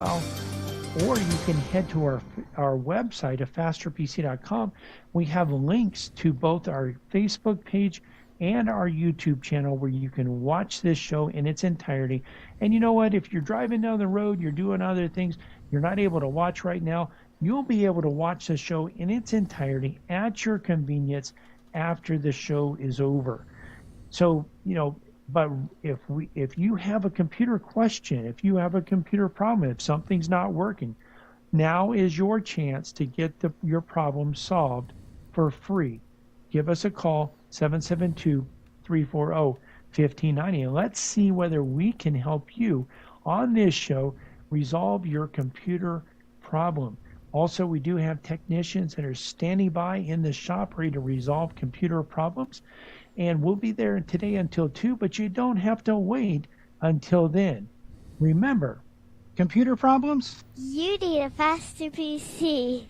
well, or you can head to our website at fasterpc.com. We have links to both our Facebook page and our YouTube channel where you can watch this show in its entirety. And you know what? If you're driving down the road, you're doing other things, you're not able to watch right now, you'll be able to watch the show in its entirety at your convenience after the show is over. So, but if you have a computer question, if you have a computer problem, if something's not working, now is your chance to get your problem solved for free. Give us a call, 772-340-1590, and let's see whether we can help you on this show resolve your computer problem. Also, we do have technicians that are standing by in the shop ready to resolve computer problems. And we'll be there today until 2, but you don't have to wait until then. Remember, computer problems? You need a faster PC.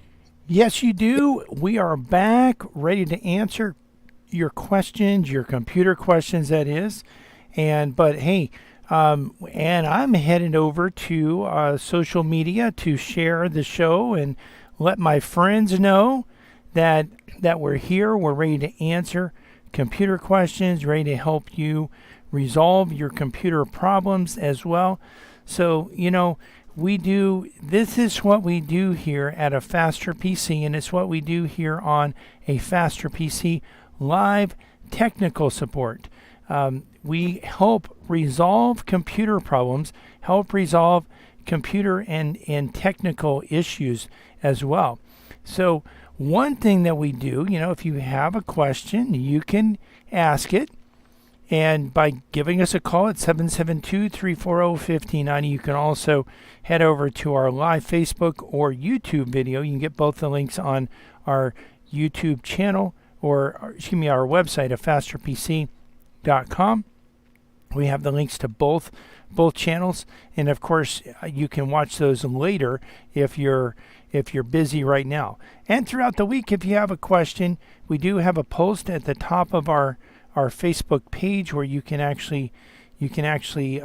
Yes, you do. We are back, ready to answer your questions, your computer questions, that is. But hey, and I'm headed over to social media to share the show and let my friends know that we're here. We're ready to answer computer questions, ready to help you resolve your computer problems as well. So, this is what we do here at a Faster PC, and it's what we do here on a Faster PC live technical support. We help resolve computer problems, help resolve computer and technical issues as well. So one thing that we do, if you have a question, you can ask it. And by giving us a call at 772-340-1590, you can also head over to our live Facebook or YouTube video. You can get both the links on our YouTube channel or our website at fasterpc.com. We have the links to both channels, and of course you can watch those later if you're busy right now. And throughout the week, if you have a question, we do have a post at the top of our Facebook page where you can actually you can actually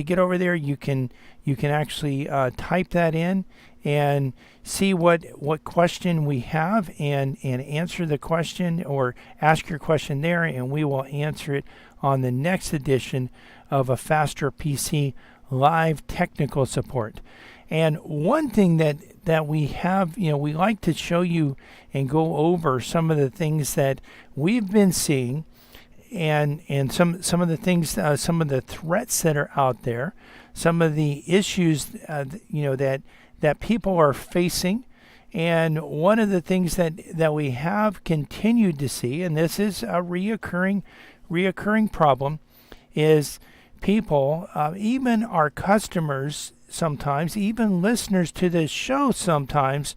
get over there. You can actually type that in and see what question we have and answer the question or ask your question there, and we will answer it on the next edition of a Faster PC live technical support. And one thing that we have, we like to show you and go over some of the things that we've been seeing and some of the things, some of the threats that are out there, some of the issues, that people are facing. And one of the things that we have continued to see, and this is a reoccurring problem, is people, even our customers sometimes, even listeners to this show sometimes,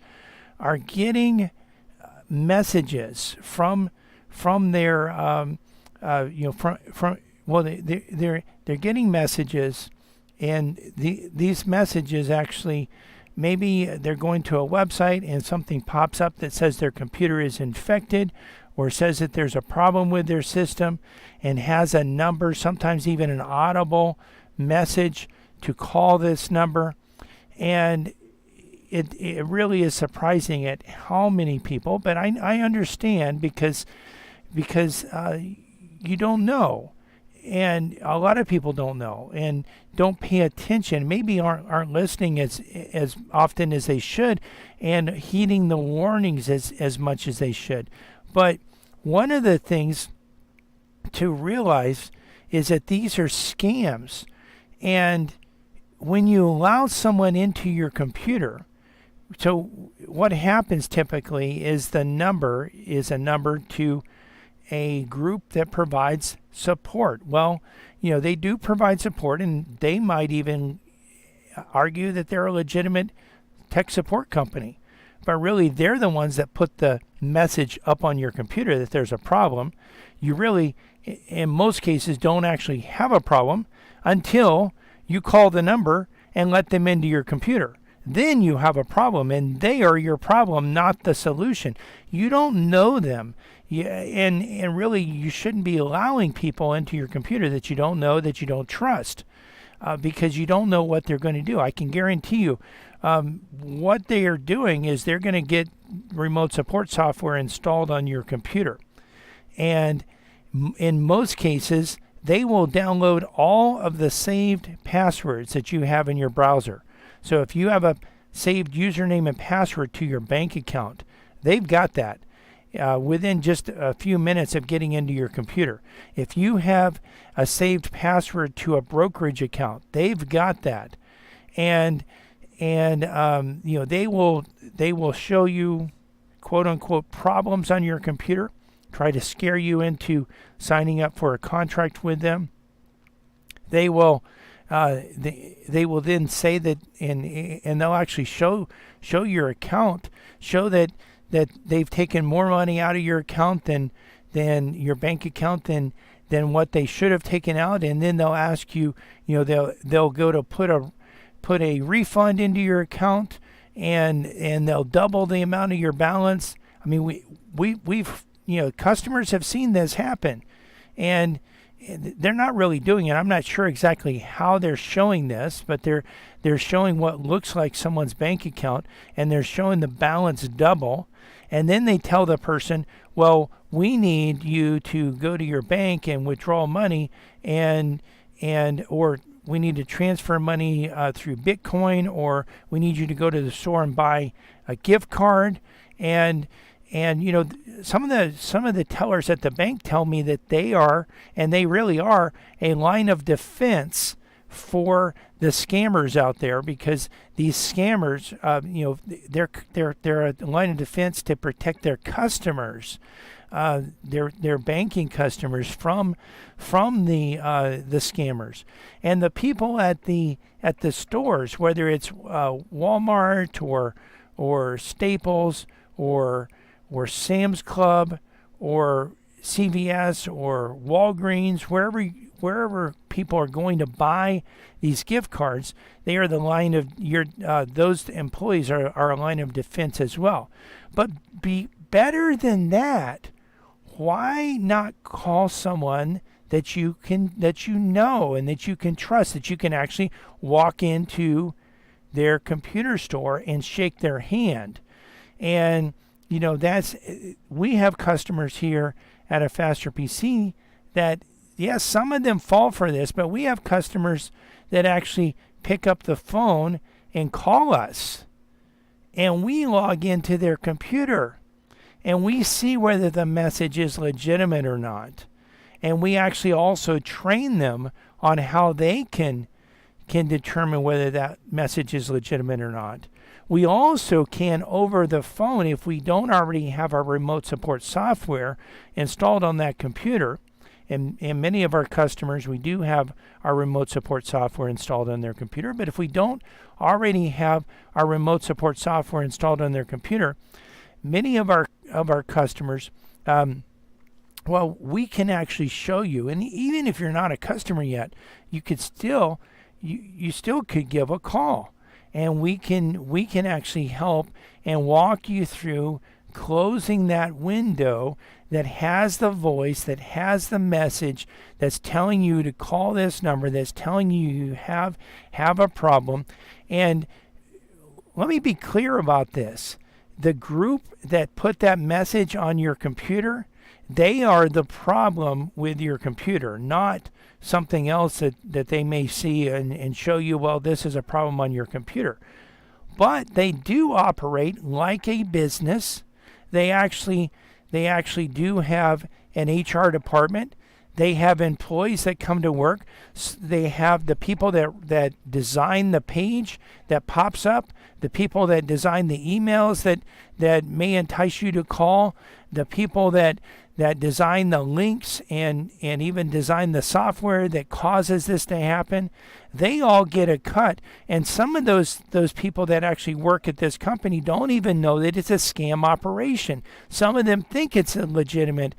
are getting messages from their they're getting messages, and these messages actually, maybe they're going to a website and something pops up that says their computer is infected or says that there's a problem with their system and has a number, sometimes even an audible message to call this number. And it really is surprising at how many people, but I understand because you don't know. And a lot of people don't know and don't pay attention, maybe aren't listening as often as they should and heeding the warnings as much as they should. But one of the things to realize is that these are scams. And when you allow someone into your computer, so what happens typically is the number is a number to a group that provides support. Well, they do provide support, and they might even argue that they're a legitimate tech support company. But really, they're the ones that put the message up on your computer that there's a problem. You really, in most cases, don't actually have a problem until you call the number and let them into your computer. then you have a problem, and they are your problem, not the solution. You don't know them. And really, you shouldn't be allowing people into your computer that you don't know, that you don't trust, because you don't know what they're going to do. I can guarantee you what they are doing is they're going to get remote support software installed on your computer. And in most cases, they will download all of the saved passwords that you have in your browser. So if you have a saved username and password to your bank account, they've got that within just a few minutes of getting into your computer. If you have a saved password to a brokerage account, they've got that. And they will show you quote unquote problems on your computer, try to scare you into signing up for a contract with them. They will then say that, and they'll actually show your account, show that they've taken more money out of your account than your bank account than what they should have taken out, and then they'll ask you, they'll go to put a refund into your account, and they'll double the amount of your balance. I mean, we've customers have seen this happen, and they're not really doing it. I'm not sure exactly how they're showing this, but they're showing what looks like someone's bank account, and they're showing the balance double, and then they tell the person, well, we need you to go to your bank and withdraw money, or we need to transfer money through Bitcoin, or we need you to go to the store and buy a gift card. And some of the tellers at the bank tell me that they are, and they really are, a line of defense for the scammers out there, because these scammers, they're a line of defense to protect their customers, their banking customers from the scammers. And the people at the stores, whether it's Walmart or Staples or Sam's Club or CVS or Walgreens, wherever people are going to buy these gift cards, they are the line of those employees are a line of defense as well. But be better than that, why not call someone that you know and that you can trust, that you can actually walk into their computer store and shake their hand? And we have customers here at a Faster PC that, yes, some of them fall for this, but we have customers that actually pick up the phone and call us, and we log into their computer, and we see whether the message is legitimate or not. And we actually also train them on how they can determine whether that message is legitimate or not. We also can, over the phone, if we don't already have our remote support software installed on that computer, and many of our customers, we do have our remote support software installed on their computer, but if we don't already have our remote support software installed on their computer, many of our customers, we can actually show you, and even if you're not a customer yet, you could still, you still could give a call. And we can actually help and walk you through closing that window that has the voice, that has the message, that's telling you to call this number, that's telling you have a problem. And let me be clear about this. The group that put that message on your computer, they are the problem with your computer, not something else that they may see and show you, well, this is a problem on your computer. But they do operate like a business. They actually do have an HR department. They have employees that come to work. They have the people that design the page that pops up, the people that design the emails that may entice you to call, the people that that design the links and even design the software that causes this to happen, they all get a cut. And some of those people that actually work at this company don't even know that it's a scam operation. Some of them think it's a legitimate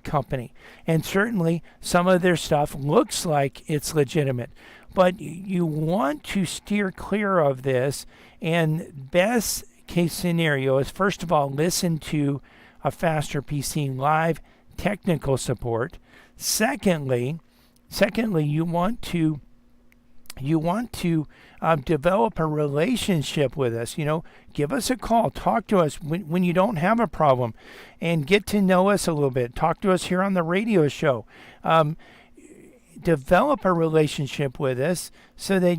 company. And certainly some of their stuff looks like it's legitimate. But you want to steer clear of this. And best case scenario is, first of all, listen to a Faster PC live technical support. Secondly, you want to develop a relationship with us. Give us a call, talk to us when you don't have a problem, and get to know us a little bit. Talk to us here on the radio show. Develop a relationship with us so that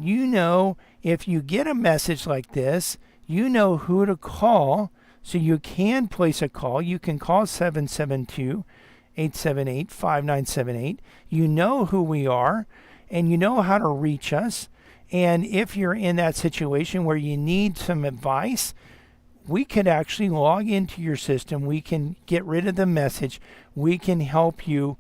if you get a message like this, you know who to call. So you can place a call. You can call 772-878-5978. You know who we are, and you know how to reach us. And if you're in that situation where you need some advice, we could actually log into your system. We can get rid of the message. We can help you,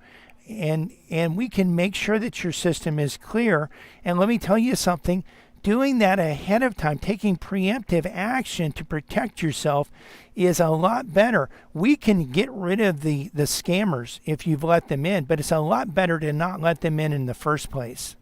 and we can make sure that your system is clear. And let me tell you something. Doing that ahead of time, taking preemptive action to protect yourself, is a lot better. We can get rid of the scammers if you've let them in, but it's a lot better to not let them in the first place.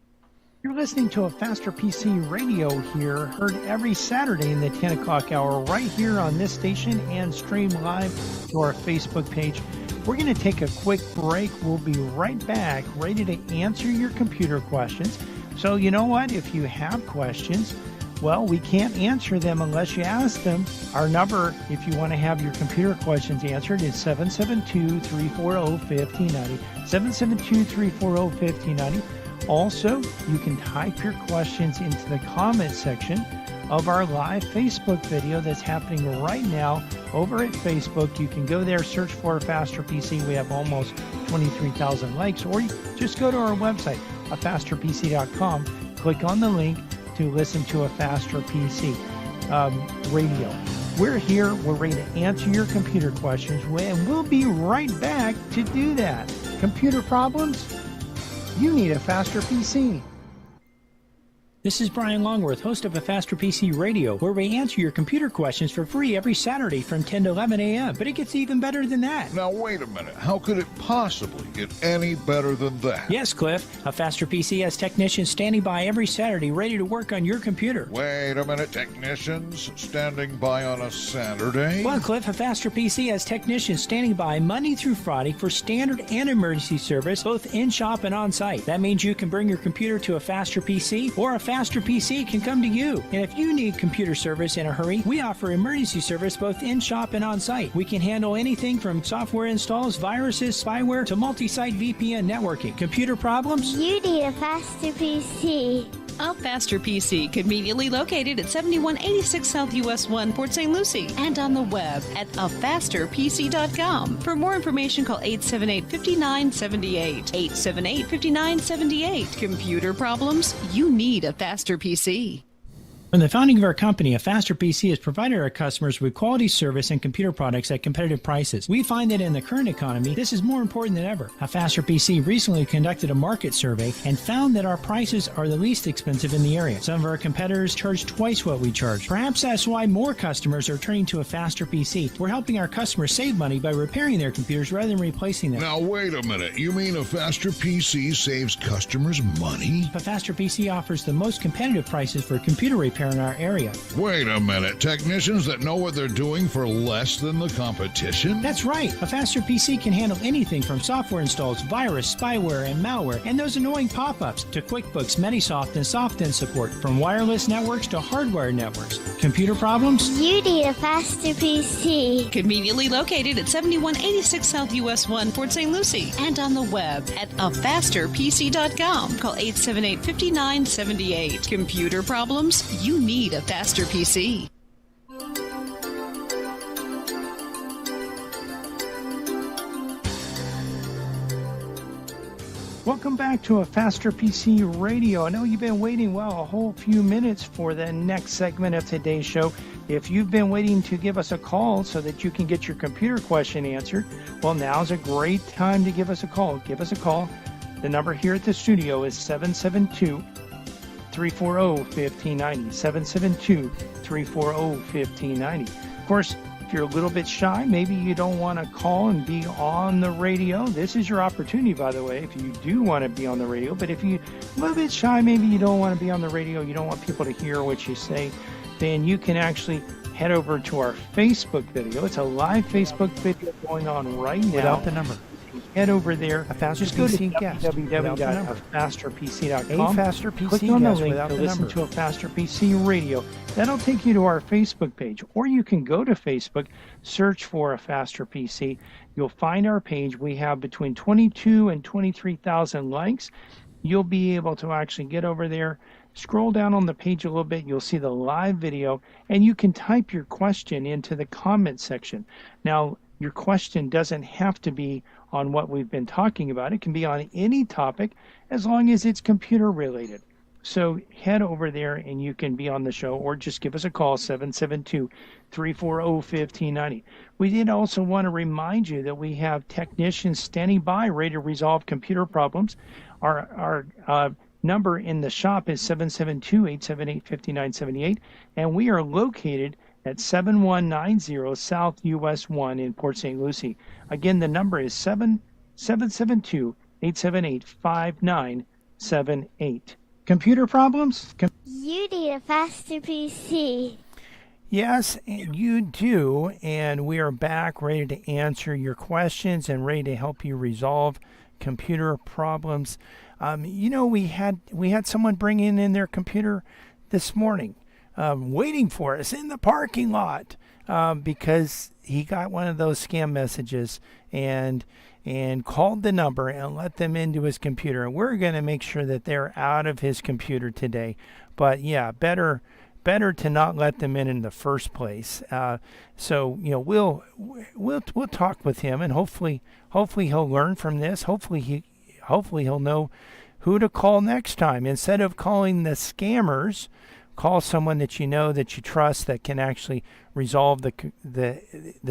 You're listening to a Faster PC Radio here, heard every Saturday in the 10 o'clock hour right here on this station and stream live to our Facebook page. We're going to take a quick break. We'll be right back, ready to answer your computer questions. So you know what? If you have questions, well, we can't answer them unless you ask them. Our number, if you want to have your computer questions answered, is 772-340-5090. 772-340-5090. Also, you can type your questions into the comment section of our live Facebook video that's happening right now over at Facebook. You can go there, search for Faster PC. We have almost 23,000 likes. Or you just go to our website, fasterpc.com. Click on the link to listen to a Faster PC radio. We're here. We're ready to answer your computer questions, and we'll be right back to do that. Computer problems? You need a Faster PC. This is Brian Longworth, host of a Faster PC Radio, where we answer your computer questions for free every Saturday from 10 to 11 a.m. But it gets even better than that. Now, wait a minute. How could it possibly get any better than that? Yes, Cliff. A Faster PC has technicians standing by every Saturday ready to work on your computer. Wait a minute. Technicians standing by on a Saturday? Well, Cliff, a Faster PC has technicians standing by Monday through Friday for standard and emergency service, both in-shop and on-site. That means you can bring your computer to a Faster PC, or a Faster PC can come to you. And if you need computer service in a hurry, we offer emergency service both in-shop and on-site. We can handle anything from software installs, viruses, spyware, to multi-site VPN networking. Computer problems? You need a Faster PC. A Faster PC, conveniently located at 7186 South US 1, Port St. Lucie, and on the web at afasterpc.com. For more information, call 878-5978. 878-5978. Computer problems? You need a Faster PC. From the founding of our company, a Faster PC has provided our customers with quality service and computer products at competitive prices. We find that in the current economy, this is more important than ever. A Faster PC recently conducted a market survey and found that our prices are the least expensive in the area. Some of our competitors charge twice what we charge. Perhaps that's why more customers are turning to a Faster PC. We're helping our customers save money by repairing their computers rather than replacing them. Now, wait a minute. You mean a Faster PC saves customers money? A Faster PC offers the most competitive prices for computer repair in our area. Wait a minute. Technicians that know what they're doing for less than the competition? That's right. A Faster PC can handle anything from software installs, virus, spyware, and malware, and those annoying pop-ups, to QuickBooks, Metisoft, and SoftEnd support, from wireless networks to hardware networks. Computer problems? You need a Faster PC. Conveniently located at 7186 South US 1, Port St. Lucie, and on the web at afasterpc.com. Call 878-5978. Computer problems? You need a Faster PC. Welcome back to a Faster PC Radio. I know you've been waiting, a whole few minutes for the next segment of today's show. If you've been waiting to give us a call so that you can get your computer question answered, well, now's a great time to give us a call. Give us a call. The number here at the studio is 772-340-1590, 772-340-1590. Of course, if you're a little bit shy, maybe you don't want to call and be on the radio, this is your opportunity, by the way, if you do want to be on the radio. But if you're a little bit shy, maybe you don't want to be on the radio, you don't want people to hear what you say, then you can actually head over to our Facebook video. It's a live Facebook video going on right now. Without the number. Head over there. A Faster Just go to PC guest without the number. www.afasterpc.com. A Faster PC Click on the guest link without to the listen number. to a Faster PC radio. That'll take you to our Facebook page. Or you can go to Facebook, search for a Faster PC. You'll find our page. We have between 22 and 23,000 likes. You'll be able to actually get over there, scroll down on the page a little bit. You'll see the live video, and you can type your question into the comment section. Now, your question doesn't have to be on what we've been talking about. It can be on any topic as long as it's computer related. So head over there and you can be on the show, or just give us a call, 772-340-1590. We did also want to remind you that we have technicians standing by ready to resolve computer problems. Our number in the shop is 772-878-5978, and we are located at 7190 South US 1 in Port St. Lucie. Again, the number is 772-878-5978. Computer problems? You need a faster PC. Yes, you do, and we are back ready to answer your questions and ready to help you resolve computer problems. We had someone bring in their computer this morning, waiting for us in the parking lot because he got one of those scam messages and called the number and let them into his computer. And we're going to make sure that they're out of his computer today. But yeah, better to not let them in the first place. So we'll talk with him, and hopefully he'll learn from this. Hopefully he'll know who to call next time. Instead of calling the scammers, call someone that you know, that you trust, that can actually resolve the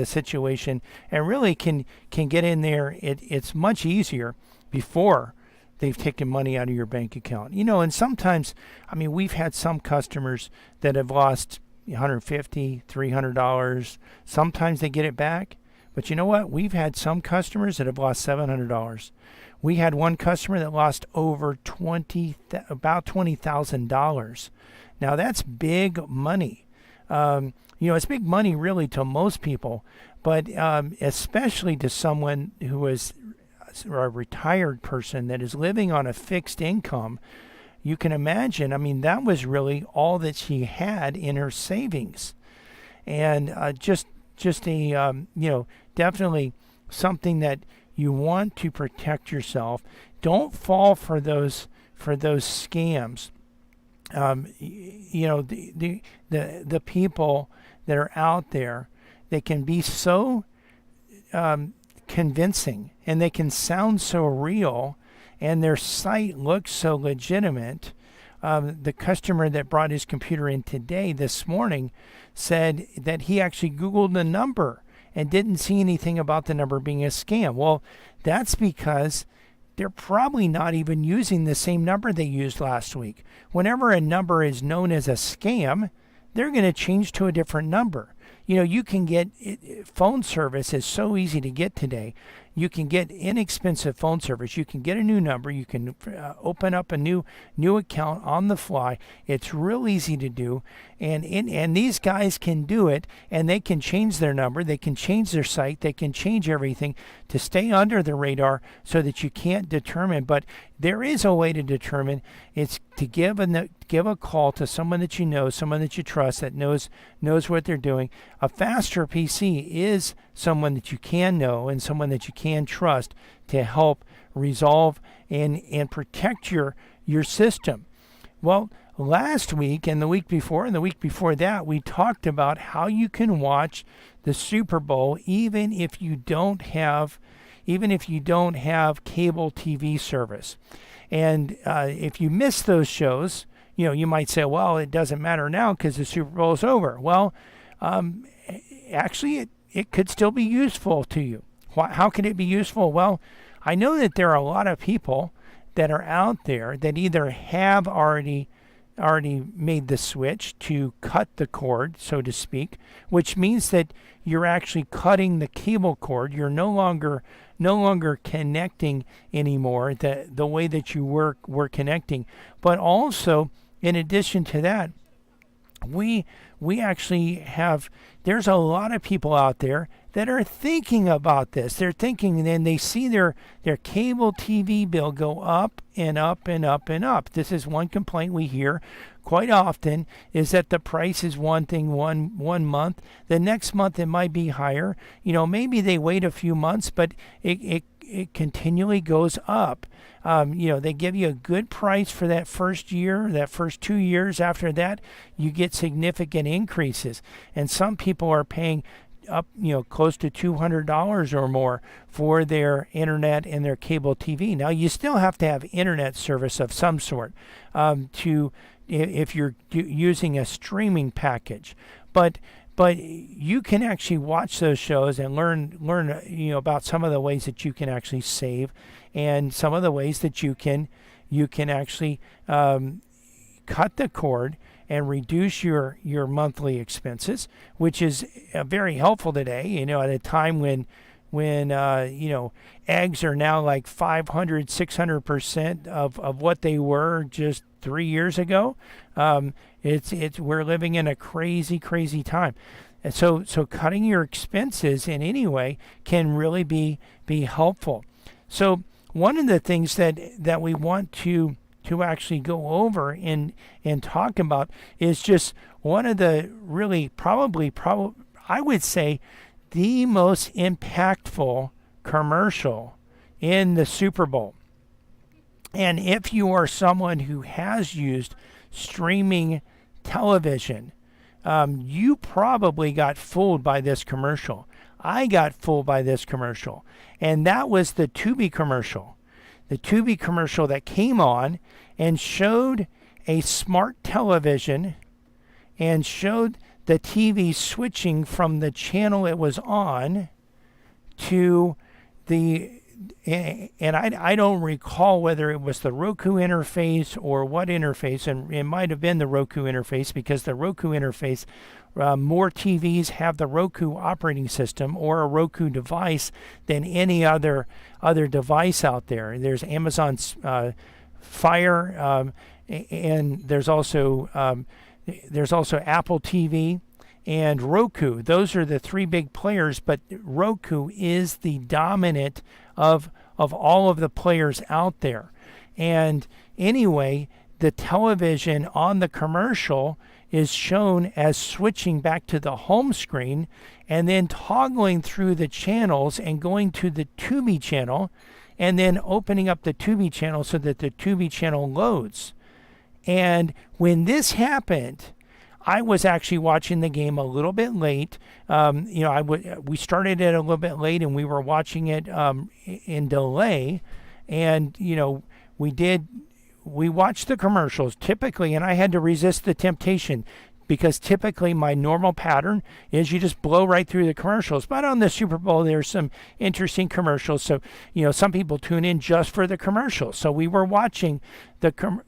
situation and really can get in there. It's much easier before they've taken money out of your bank account. And sometimes, we've had some customers that have lost $150, $300. Sometimes they get it back. But you know what? We've had some customers that have lost $700. We had one customer that lost over about $20,000. Now that's big money. It's big money really to most people, but especially to someone who is a retired person that is living on a fixed income. You can imagine, that was really all that she had in her savings. And just a, definitely something that you want to protect yourself. Don't fall for those scams. The people that are out there, they can be so convincing, and they can sound so real, and their site looks so legitimate. The customer that brought his computer in this morning, said that he actually Googled the number and didn't see anything about the number being a scam. Well, that's because they're probably not even using the same number they used last week. Whenever a number is known as a scam, they're going to change to a different number. You can get phone service is so easy to get today. You can get inexpensive phone service. You can get a new number. You can open up a new account on the fly. It's real easy to do, and these guys can do it, and they can change their number. They can change their site. They can change everything to stay under the radar so that you can't determine. But there is a way to determine. It's to give a call to someone that you know, someone that you trust, that knows what they're doing. A Faster PC is someone that you can know and someone that you can trust to help resolve and protect your system. Well, last week and the week before and the week before that, we talked about how you can watch the Super Bowl even if you don't have cable TV service. And if you miss those shows, you might say, well, it doesn't matter now because the Super Bowl is over. Well, actually it could still be useful to you. How can it be useful? Well, I know that there are a lot of people that are out there that either have already made the switch to cut the cord, so to speak, which means that you're actually cutting the cable cord. You're no longer connecting anymore the way that you were connecting. But also, in addition to that, we actually have, there's a lot of people out there that are thinking about this. They're thinking, and they see their cable TV bill go up and up and up and up. This is one complaint we hear quite often, is that the price is one thing one month. The next month it might be higher. Maybe they wait a few months, but it continually goes up. They give you a good price for that first year, that first 2 years. After that, you get significant increases. And some people are paying up, close to $200 or more for their internet and their cable TV. Now, you still have to have internet service of some sort if you're using a streaming package. But you can actually watch those shows and learn about some of the ways that you can actually save, and some of the ways that you can actually cut the cord and reduce your monthly expenses, which is very helpful today. At a time when eggs are now like 500-600% of what they were just 3 years ago. We're living in a crazy time. And so cutting your expenses in any way can really be helpful. So one of the things that we want to actually go over and talk about is just one of the really probably I would say the most impactful commercial in the Super Bowl. And if you are someone who has used streaming television, you probably got fooled by this commercial. I got fooled by this commercial. And that was the Tubi commercial. The Tubi commercial that came on and showed a smart television and showed the TV switching from the channel it was on to and I don't recall whether it was the Roku interface or what interface, and it might have been the Roku interface, because the Roku interface, more TVs have the Roku operating system or a Roku device than any other device out there. There's Amazon's Fire, and there's also Apple TV and Roku. Those are the three big players, but Roku is the dominant of all of the players out there. And anyway, the television on the commercial is shown as switching back to the home screen and then toggling through the channels and going to the Tubi channel and then opening up the Tubi channel so that the Tubi channel loads. And when this happened, I was actually watching the game a little bit late. We started it a little bit late, and we were watching it in delay. And we watched the commercials typically, and I had to resist the temptation, because typically my normal pattern is you just blow right through the commercials. But on the Super Bowl, there's some interesting commercials. So, some people tune in just for the commercials. So we were watching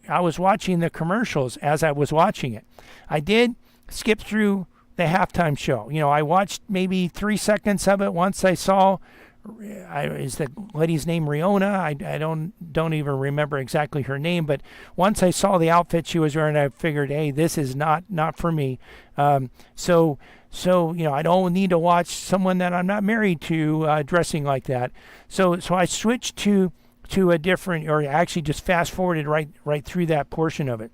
I was watching the commercials as I was watching it. I did skip through the halftime show. I watched maybe 3 seconds of it. Once I saw, is the lady's name Rihanna? I don't even remember exactly her name, but once I saw the outfit she was wearing, I figured, hey, this is not for me. So I don't need to watch someone that I'm not married to dressing like that. So I switched to a different, or actually just fast forwarded right through that portion of it.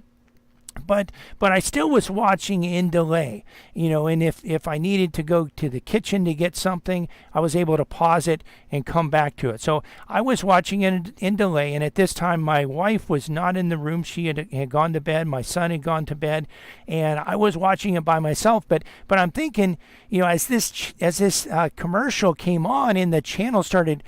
But I still was watching in delay, and if I needed to go to the kitchen to get something, I was able to pause it and come back to it. So I was watching it in delay, and at this time my wife was not in the room. She had gone to bed. My son had gone to bed, and I was watching it by myself. But I'm thinking, as this commercial came on and the channel started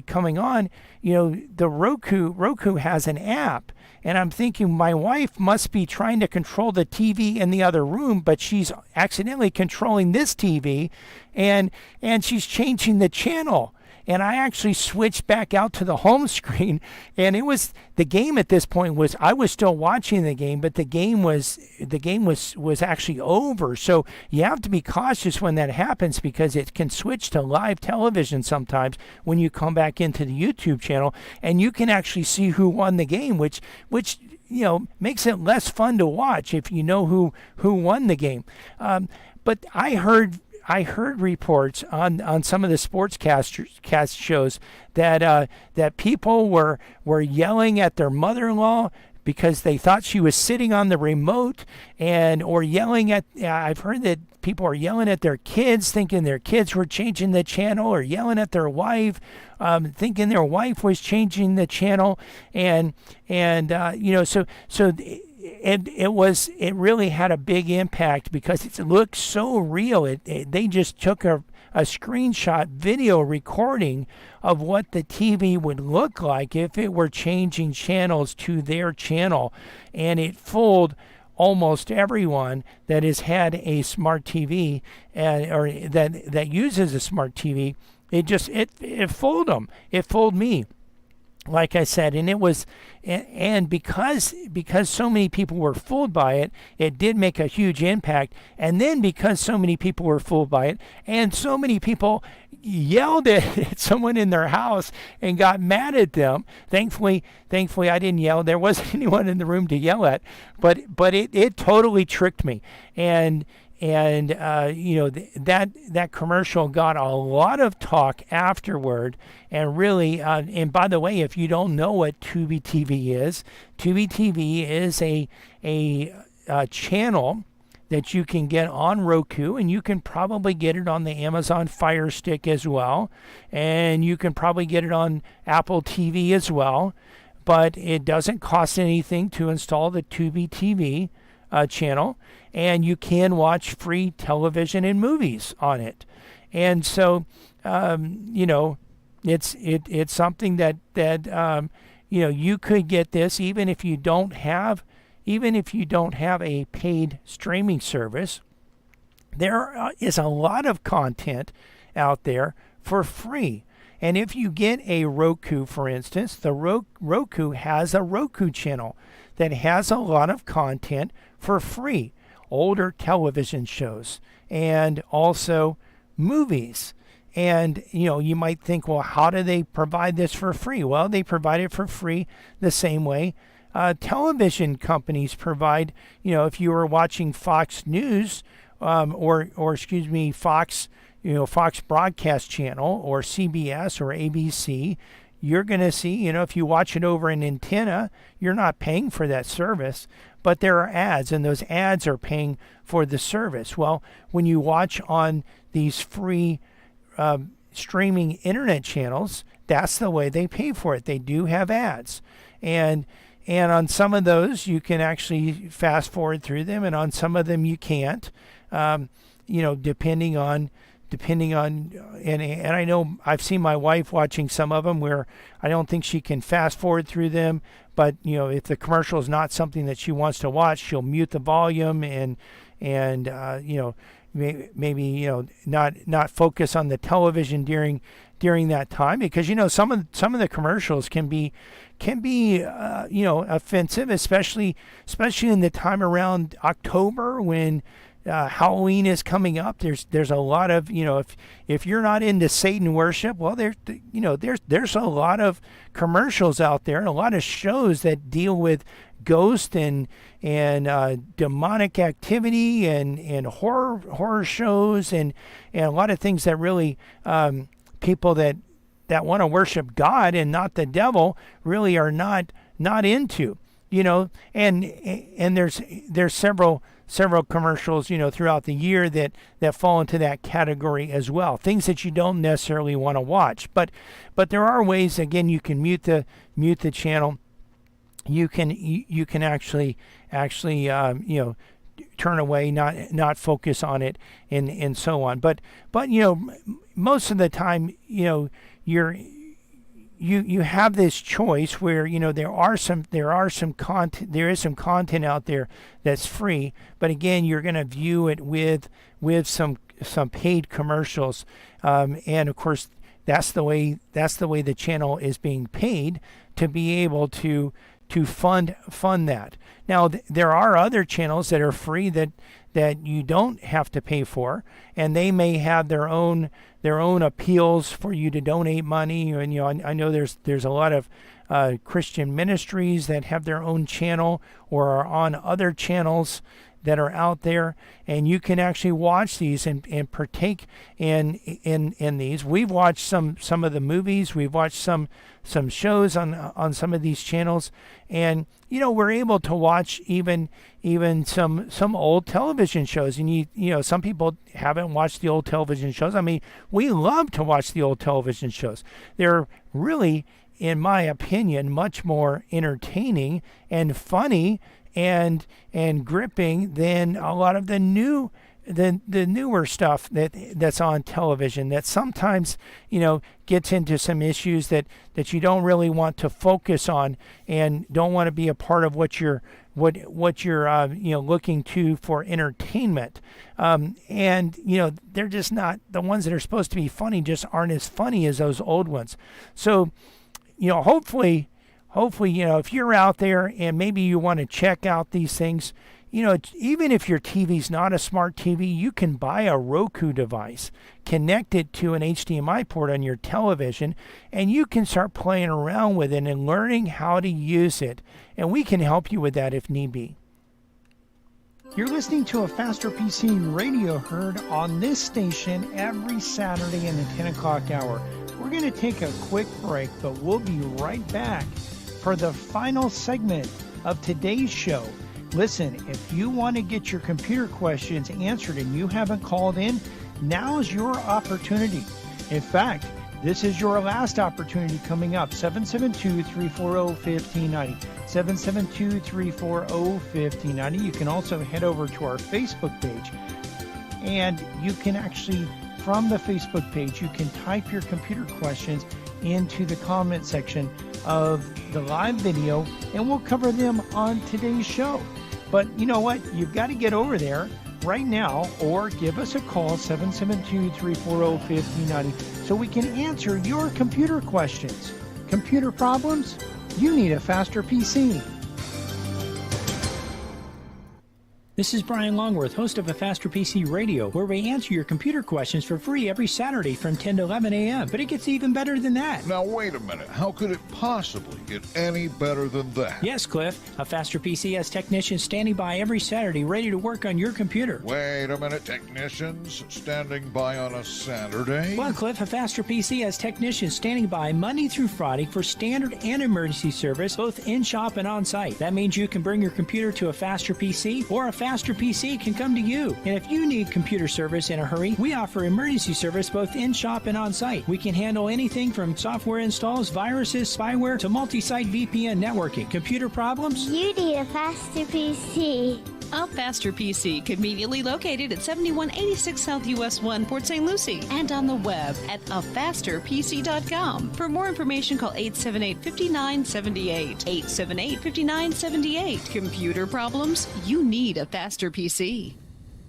coming on, the Roku has an app. And I'm thinking my wife must be trying to control the TV in the other room, but she's accidentally controlling this TV, and she's changing the channel. And I actually switched back out to the home screen, and it was the game at this point was I was still watching the game, but the game was actually over. So you have to be cautious when that happens, because it can switch to live television sometimes when you come back into the YouTube channel, and you can actually see who won the game, which makes it less fun to watch if you know who won the game. But I heard reports on some of the sportscast shows that people were yelling at their mother-in-law because they thought she was sitting on the remote, or yelling at. I've heard that people are yelling at their kids, thinking their kids were changing the channel, or yelling at their wife, thinking their wife was changing the channel, so. It really had a big impact because it looked so real. They just took a screenshot video recording of what the TV would look like if it were changing channels to their channel, and it fooled almost everyone that has had a smart TV or that uses a smart TV. It fooled them. It fooled me. Like I said, and because so many people were fooled by it, it did make a huge impact. And then because so many people were fooled by it, and so many people yelled at someone in their house and got mad at them. Thankfully, I didn't yell. There wasn't anyone in the room to yell at, but it totally tricked me. And that commercial got a lot of talk afterward, and really, and by the way, if you don't know what Tubi TV is a channel that you can get on Roku, and you can probably get it on the Amazon Fire Stick as well, and you can probably get it on Apple TV as well, but it doesn't cost anything to install the Tubi TV channel, and you can watch free television and movies on it. And so, it's something that you could get this even if you don't have a paid streaming service. There is a lot of content out there for free. And if you get a Roku, for instance, the Roku has a Roku channel that has a lot of content for free, older television shows, and also movies. And, you might think, well, how do they provide this for free? Well, they provide it for free the same way television companies provide. If you were watching Fox News, Fox, Fox Broadcast Channel, or CBS or ABC, you're going to see, if you watch it over an antenna, you're not paying for that service, but there are ads, and those ads are paying for the service. Well, when you watch on these free streaming internet channels, that's the way they pay for it. They do have ads. And on some of those, you can actually fast forward through them, and on some of them you can't, depending on, and I know I've seen my wife watching some of them where I don't think she can fast forward through them, but, if the commercial is not something that she wants to watch, she'll mute the volume and maybe not focus on the television during that time, because some of the commercials can be offensive, especially in the time around October when Halloween is coming up. There's a lot of, if you're not into Satan worship, well, there's a lot of commercials out there and a lot of shows that deal with ghost and demonic activity and horror shows and a lot of things that really people that want to worship God and not the devil really are not into, and there's several commercials, throughout the year that fall into that category as well. Things that you don't necessarily want to watch, but there are ways. Again, you can mute the channel. You can actually turn away, not focus on it, and so on. But most of the time, you have this choice where there is some content out there that's free, but again you're going to view it with some paid commercials, and of course that's the way the channel is being paid to be able to fund that. Now there are other channels that are free that you don't have to pay for, and they may have their own appeals for you to donate money. And I know there's a lot of Christian ministries that have their own channel or are on other channels that are out there, and you can actually watch these and partake in these. We've watched some of the movies, we've watched some shows on some of these channels, and we're able to watch even some old television shows. And some people haven't watched the old television shows. I mean, we love to watch the old television shows. They're really, in my opinion, much more entertaining and funny and gripping than a lot of the newer stuff that's on television, that sometimes gets into some issues that you don't really want to focus on and don't want to be a part of what you're looking to for entertainment, and they're just not, the ones that are supposed to be funny just aren't as funny as those old ones. So hopefully, if you're out there and maybe you want to check out these things, even if your TV's not a smart TV, you can buy a Roku device, connect it to an HDMI port on your television, and you can start playing around with it and learning how to use it. And we can help you with that if need be. You're listening to a Faster PC radio heard on this station every Saturday in the 10 o'clock hour. We're going to take a quick break, but we'll be right back for the final segment of today's show. Listen, if you want to get your computer questions answered and you haven't called in, now's your opportunity. In fact, this is your last opportunity coming up. 772-340-1590. 772-340-1590. You can also head over to our Facebook page, and you can actually, from the Facebook page, you can type your computer questions into the comment section of the live video, and we'll cover them on today's show. But you know what? You've got to get over there right now, or give us a call, 772-340-1590, so we can answer your computer questions. Computer problems? You need a Faster PC. This is Brian Longworth, host of A Faster PC Radio, where we answer your computer questions for free every Saturday from 10 to 11 a.m. But it gets even better than that. Now, wait a minute. How could it possibly get any better than that? Yes, Cliff. A Faster PC has technicians standing by every Saturday ready to work on your computer. Wait a minute. Technicians standing by on a Saturday? Well, Cliff, A Faster PC has technicians standing by Monday through Friday for standard and emergency service, both in-shop and on-site. That means you can bring your computer to A Faster PC, or A Faster PC can come to you. And if you need computer service in a hurry, we offer emergency service both in-shop and on-site. We can handle anything from software installs, viruses, spyware, to multi-site VPN networking. Computer problems? You need a Faster PC. A Faster PC, conveniently located at 7186 South US 1, Port St. Lucie, and on the web at afasterpc.com. For more information, call 878-5978. 878-5978. Computer problems? You need a Faster PC.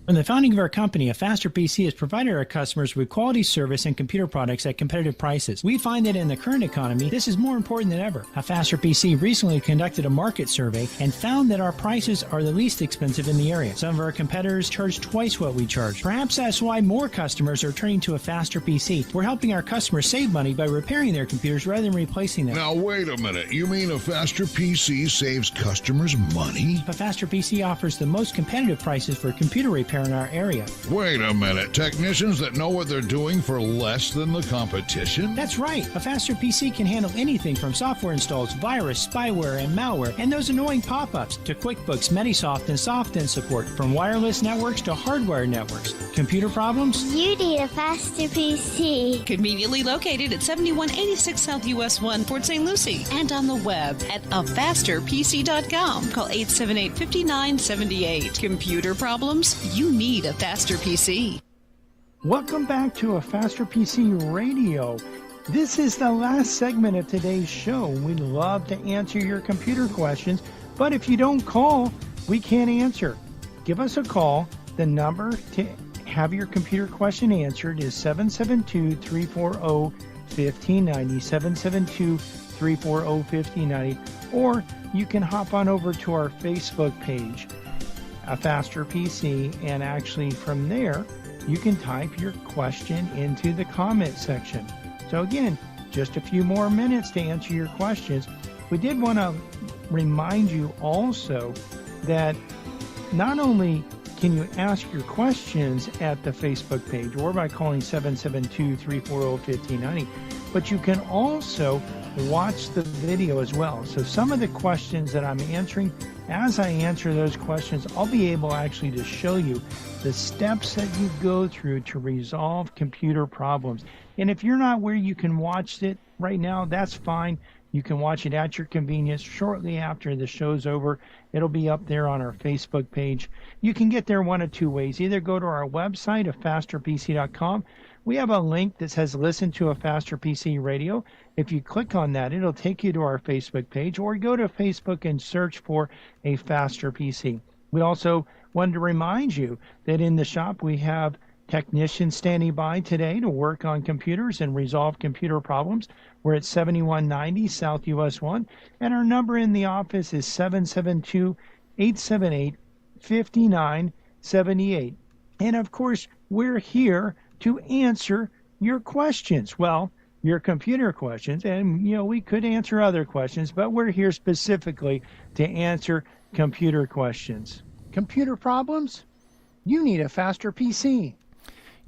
From the founding of our company, A Faster PC has provided our customers with quality service and computer products at competitive prices. We find that in the current economy, this is more important than ever. A Faster PC recently conducted a market survey and found that our prices are the least expensive in the area. Some of our competitors charge twice what we charge. Perhaps that's why more customers are turning to A Faster PC. We're helping our customers save money by repairing their computers rather than replacing them. Now, wait a minute. You mean A Faster PC saves customers money? A Faster PC offers the most competitive prices for computer repair in our area. Wait a minute. Technicians that know what they're doing for less than the competition? That's right. A Faster PC can handle anything from software installs, virus, spyware, and malware, and those annoying pop-ups, to QuickBooks, Metisoft, and SoftIn support, from wireless networks to hardware networks. Computer problems? You need a Faster PC. Conveniently located at 7186 South US 1, Port St. Lucie, and on the web at afasterpc.com. Call 878-5978. Computer problems? You need a Faster PC. Welcome back to A Faster PC Radio. This is the last segment of today's show. We'd love to answer your computer questions, but if you don't call, we can't answer. Give us a call. The number to have your computer question answered is 772-340-1590, 772-340-1590, or you can hop on over to our Facebook page, A Faster PC, and actually from there, you can type your question into the comment section. So again, just a few more minutes to answer your questions. We did want to remind you also that not only can you ask your questions at the Facebook page or by calling 772-340-1590, but you can also watch the video as well. So some of the questions that I'm answering, as I answer those questions, I'll be able actually to show you the steps that you go through to resolve computer problems. And if you're not where you can watch it right now, that's fine. You can watch it at your convenience shortly after the show's over. It'll be up there on our Facebook page. You can get there one of two ways. Either go to our website, afasterpc.com. We have a link that says listen to A Faster PC Radio. If you click on that, it'll take you to our Facebook page, or go to Facebook and search for A Faster PC. We also wanted to remind you that in the shop we have technicians standing by today to work on computers and resolve computer problems. We're at 7190 South US 1, and our number in the office is 772-878-5978. And of course, we're here to answer your questions. Well, your computer questions, and we could answer other questions, but we're here specifically to answer computer questions. Computer problems? You need a faster PC.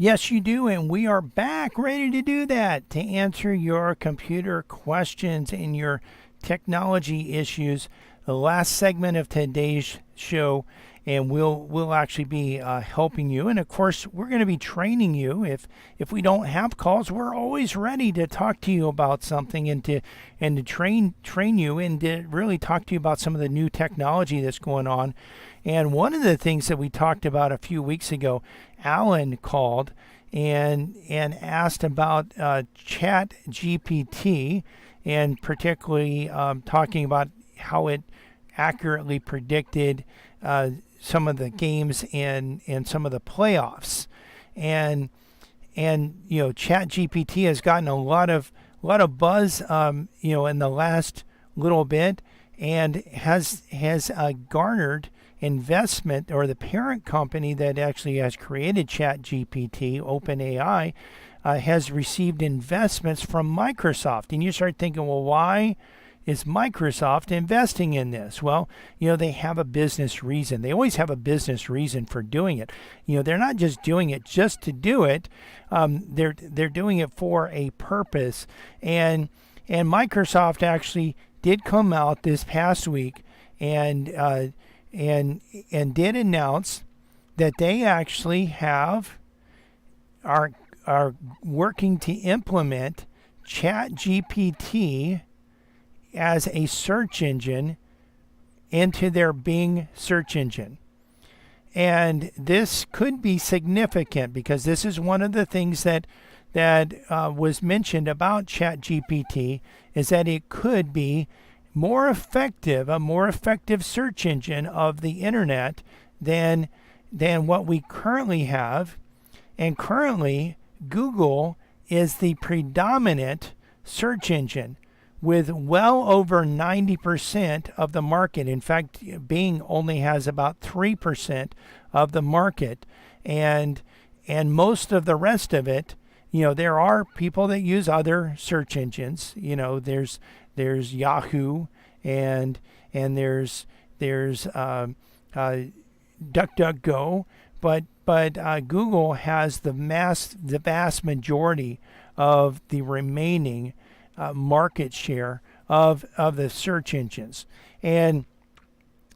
Yes, you do, and we are back ready to do that, to answer your computer questions and your technology issues. The last segment of today's show, and we'll actually be helping you. And of course, we're going to be training you. If we don't have calls, we're always ready to talk to you about something and to train you and to really talk to you about some of the new technology that's going on. And one of the things that we talked about a few weeks ago, Alan called and asked about Chat GPT, and particularly talking about how it accurately predicted some of the games and some of the playoffs. And Chat GPT has gotten a lot of buzz in the last little bit, and has garnered investment, or the parent company that actually has created ChatGPT, OpenAI, has received investments from Microsoft. And you start thinking, well, why is Microsoft investing in this? Well, they have a business reason. They always have a business reason for doing it. They're not just doing it just to do it. They're doing it for a purpose. And Microsoft actually did come out this past week and did announce that they actually are working to implement ChatGPT as a search engine into their Bing search engine. And this could be significant, because this is one of the things that was mentioned about ChatGPT, is that it could be a more effective search engine of the internet than what we currently have. And currently, Google is the predominant search engine with well over 90% of the market. In fact, Bing only has about 3% of the market, and most of the rest of it, there are people that use other search engines. There's Yahoo, and there's DuckDuckGo, but Google has the vast majority of the remaining market share of the search engines. And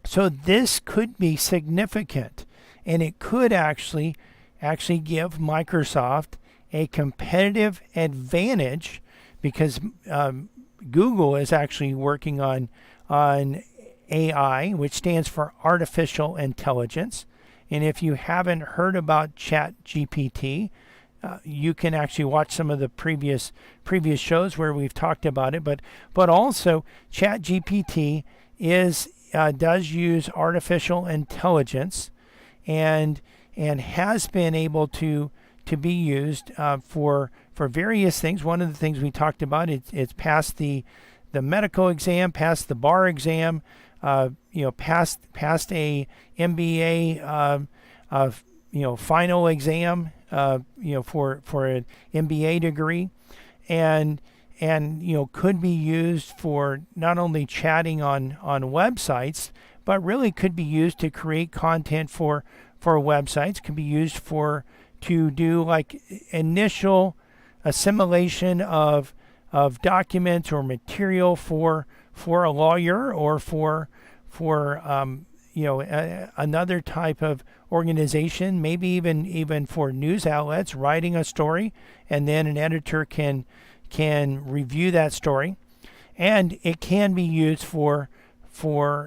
so this could be significant, and it could actually give Microsoft a competitive advantage, because Google is actually working on AI, which stands for artificial intelligence. And if you haven't heard about ChatGPT, you can actually watch some of the previous shows where we've talked about it. But also ChatGPT does use artificial intelligence, and has been able to be used for various things. One of the things we talked about, it's passed the medical exam, passed the bar exam, passed a MBA final exam, for an MBA degree, and could be used for not only chatting on websites, but really could be used to create content for websites. Could be used to do like initial assimilation of documents or material for a lawyer, or for another type of organization, maybe even for news outlets, writing a story, and then an editor can review that story. And it can be used for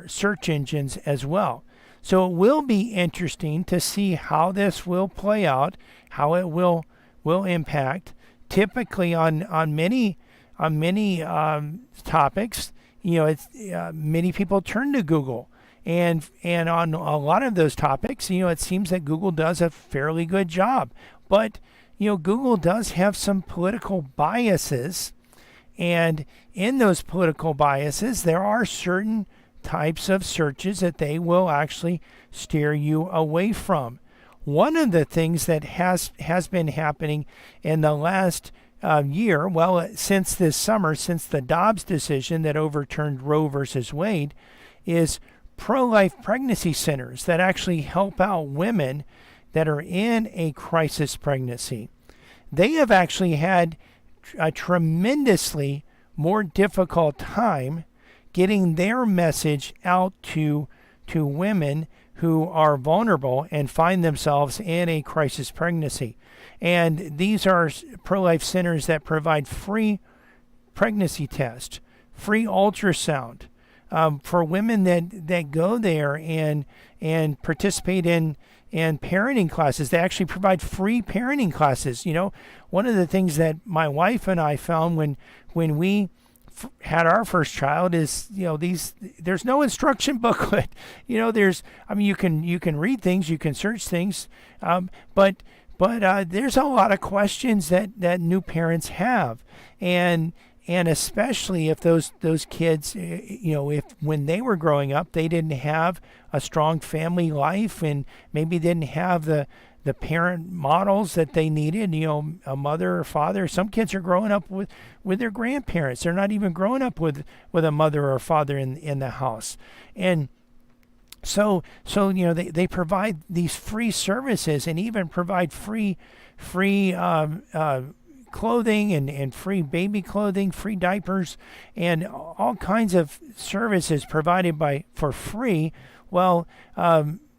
search engines as well. So it will be interesting to see how this will play out, how it will impact. Typically on many topics, it's many people turn to Google, and on a lot of those topics, it seems that Google does a fairly good job. But Google does have some political biases, and in those political biases, there are certain types of searches that they will actually steer you away from. One of the things that has been happening in the last year, since this summer, since the Dobbs decision that overturned Roe versus Wade, is pro-life pregnancy centers that actually help out women that are in a crisis pregnancy. They have actually had a tremendously more difficult time getting their message out to women who are vulnerable and find themselves in a crisis pregnancy. And these are pro-life centers that provide free pregnancy tests, free ultrasound, for women that go there and participate in parenting classes. They actually provide free parenting classes. One of the things that my wife and I found when we had our first child is, there's no instruction booklet. You can read things, you can search things, but there's a lot of questions that new parents have, and especially if those kids, if when they were growing up, they didn't have a strong family life, and maybe didn't have the parent models that they needed, a mother or father. Some kids are growing up with their grandparents. They're not even growing up with a mother or a father in the house. And so they provide these free services, and even provide free clothing and free baby clothing, free diapers, and all kinds of services provided for free. Well,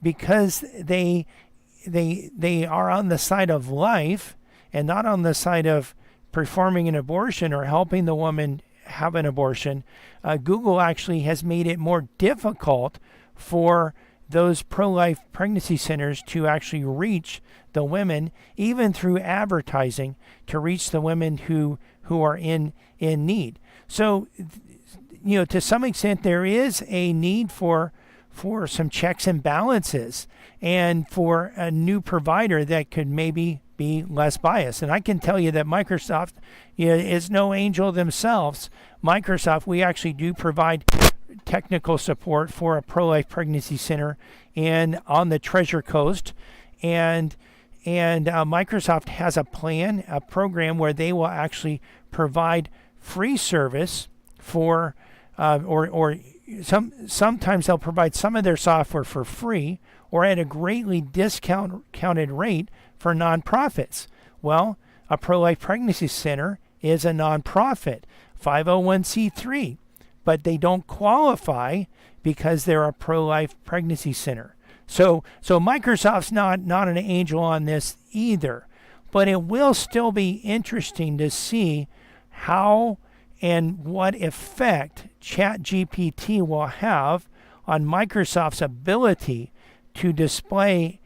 because they are on the side of life and not on the side of performing an abortion or helping the woman have an abortion, Google actually has made it more difficult for those pro-life pregnancy centers to actually reach the women, even through advertising, to reach the women who are in need. So, to some extent, there is a need for some checks and balances, and for a new provider that could maybe be less biased. And I can tell you that Microsoft is no angel themselves. Microsoft, we actually do provide technical support for a pro-life pregnancy center on the Treasure Coast, and Microsoft has a program where they will actually provide free service for, sometimes they'll provide some of their software for free or at a greatly discounted rate for nonprofits. Well, a pro-life pregnancy center is a nonprofit, 501c3, but they don't qualify because they're a pro-life pregnancy center. So Microsoft's not an angel on this either, but it will still be interesting to see how and what effect ChatGPT will have on Microsoft's ability to display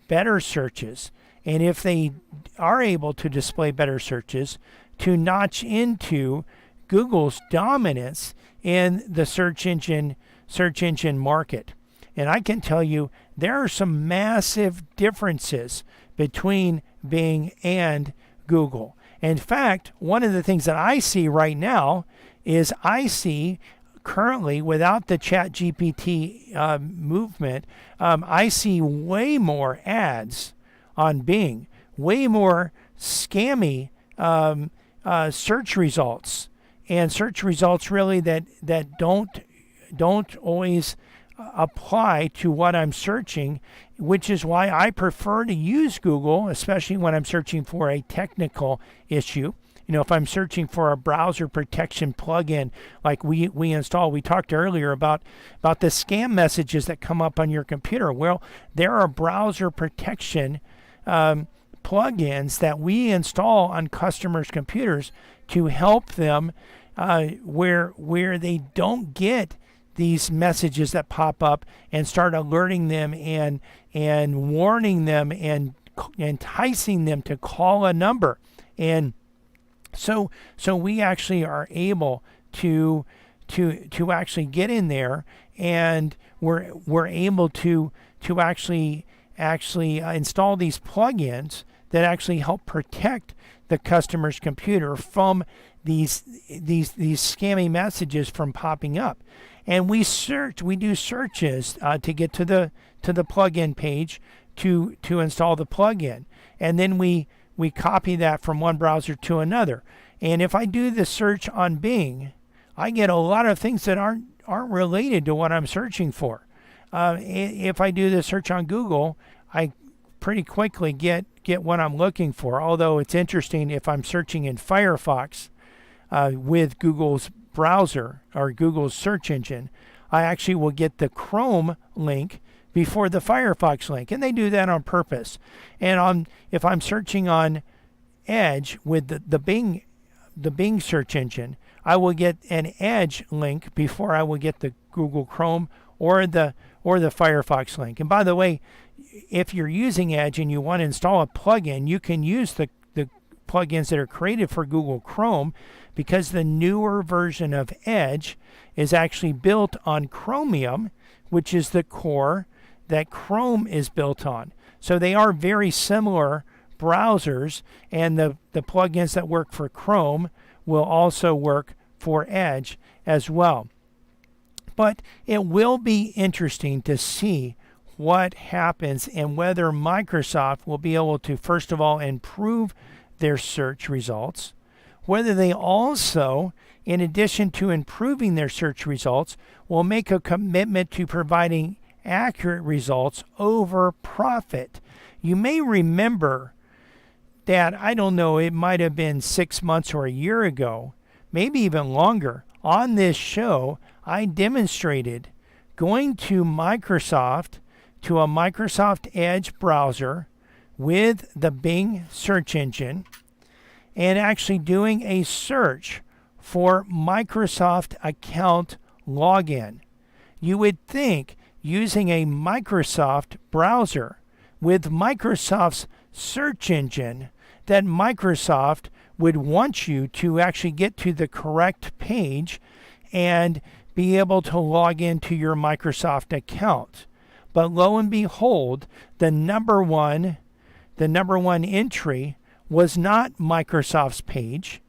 better searches and if they are able to display better searches, to notch into Google's dominance in the search engine market. And I can tell you there are some massive differences between Bing and Google. In fact, one of the things that I see right now is I see currently, without the ChatGPT movement, I see way more ads on Bing, way more scammy search results, and search results really that don't always apply to what I'm searching, which is why I prefer to use Google, especially when I'm searching for a technical issue. You know, if I'm searching for a browser protection plugin like we install, we talked earlier about the scam messages that come up on your computer. Well, there are browser protection plugins that we install on customers' computers to help them where they don't get these messages that pop up and start alerting them and warning them and enticing them to call a number. And so we actually are able to actually get in there, and we're able to actually install these plugins that actually help protect the customer's computer from these scammy messages from popping up. And we do searches to get to the plugin page to install the plugin, and then we copy that from one browser to another. And if I do the search on Bing, I get a lot of things that aren't related to what I'm searching for. If I do the search on Google, I pretty quickly get what I'm looking for. Although it's interesting, if I'm searching in Firefox with Google's browser or Google's search engine, I actually will get the Chrome link before the Firefox link, and they do that on purpose. And if I'm searching on Edge with the Bing search engine, I will get an Edge link before I will get the Google Chrome or the Firefox link. And by the way, if you're using Edge and you want to install a plugin, you can use the plugins that are created for Google Chrome, because the newer version of Edge is actually built on Chromium, which is the core that Chrome is built on. So they are very similar browsers, and the plugins that work for Chrome will also work for Edge as well. But it will be interesting to see what happens and whether Microsoft will be able to, first of all, improve their search results, whether they also, in addition to improving their search results, will make a commitment to providing accurate results over profit. You may remember that, I don't know, it might have been 6 months or a year ago, maybe even longer, on this show, I demonstrated going to a Microsoft Edge browser with the Bing search engine and actually doing a search for Microsoft account login. You would think using a Microsoft browser with Microsoft's search engine that Microsoft would want you to actually get to the correct page and be able to log into your Microsoft account. But lo and behold, the number one entry was not Microsoft's page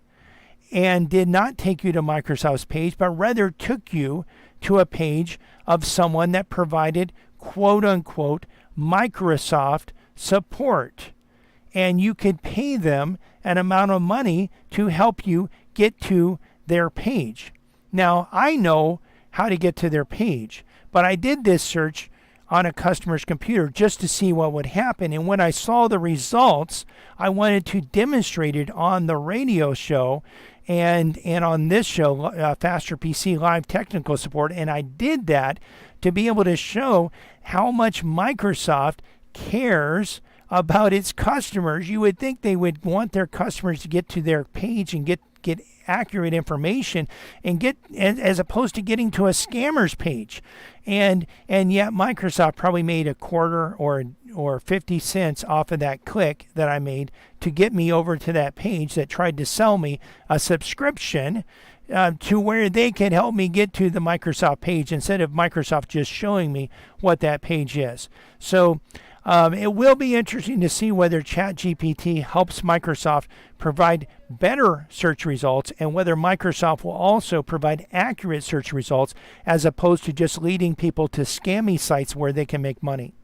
and did not take you to Microsoft's page, but rather took you to a page of someone that provided quote unquote Microsoft support. And you could pay them an amount of money to help you get to their page. Now, I know how to get to their page, but I did this search on a customer's computer just to see what would happen. And when I saw the results, I wanted to demonstrate it on the radio show and on this show, Faster PC Live Technical Support. And I did that to be able to show how much Microsoft cares about its customers. You would think they would want their customers to get to their page and get accurate information and get, as opposed to getting to a scammer's page. And yet Microsoft probably made a quarter or or 50 cents off of that click that I made to get me over to that page that tried to sell me a subscription to where they can help me get to the Microsoft page instead of Microsoft just showing me what that page is. So it will be interesting to see whether ChatGPT helps Microsoft provide better search results and whether Microsoft will also provide accurate search results as opposed to just leading people to scammy sites where they can make money.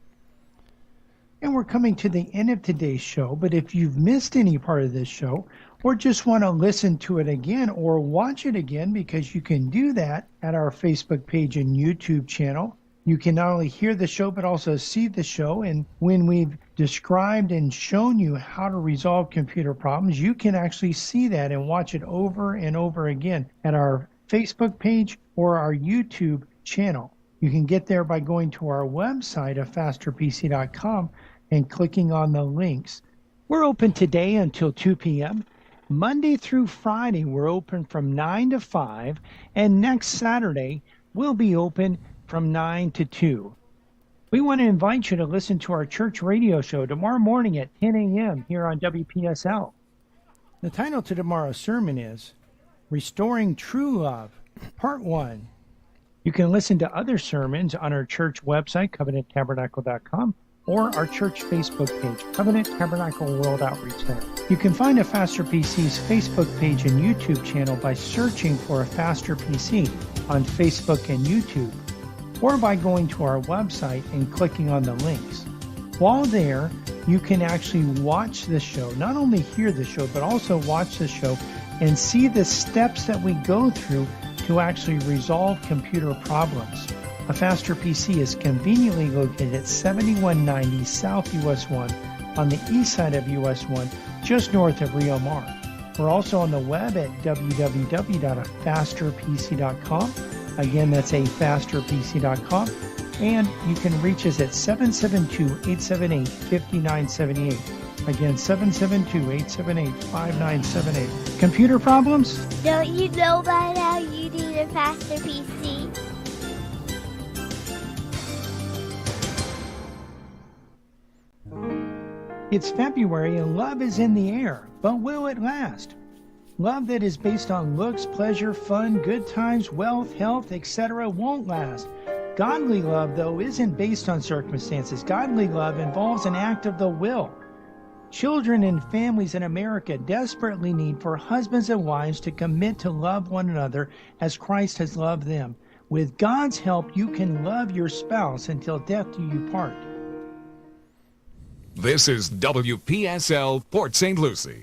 And we're coming to the end of today's show, but if you've missed any part of this show or just want to listen to it again or watch it again, because you can do that at our Facebook page and YouTube channel. You can not only hear the show, but also see the show. And when we've described and shown you how to resolve computer problems, you can actually see that and watch it over and over again at our Facebook page or our YouTube channel. You can get there by going to our website at fasterpc.com and clicking on the links. We're open today until 2 p.m. Monday through Friday, we're open from 9 to 5. And next Saturday, we'll be open from 9 to 2. We want to invite you to listen to our church radio show tomorrow morning at 10 a.m. here on WPSL. The title to tomorrow's sermon is Restoring True Love, Part 1. You can listen to other sermons on our church website, covenanttabernacle.com, or our church Facebook page, Covenant Tabernacle World Outreach Center. You can find a Faster PC's Facebook page and YouTube channel by searching for a Faster PC on Facebook and YouTube, or by going to our website and clicking on the links. While there, you can actually watch the show, not only hear the show, but also watch the show and see the steps that we go through to actually resolve computer problems. A Faster PC is conveniently located at 7190 South US 1 on the east side of US 1, just north of Rio Mar. We're also on the web at www.fasterpc.com. Again, that's afasterpc.com. And you can reach us at 772-878-5978. Again, 772-878-5978. Computer problems? Don't you know by now you need a faster PC? It's February and love is in the air, but will it last? Love that is based on looks, pleasure, fun, good times, wealth, health, etc. won't last. Godly love, though, isn't based on circumstances. Godly love involves an act of the will. Children and families in America desperately need for husbands and wives to commit to love one another as Christ has loved them. With God's help, you can love your spouse until death do you part. This is WPSL Port St. Lucie.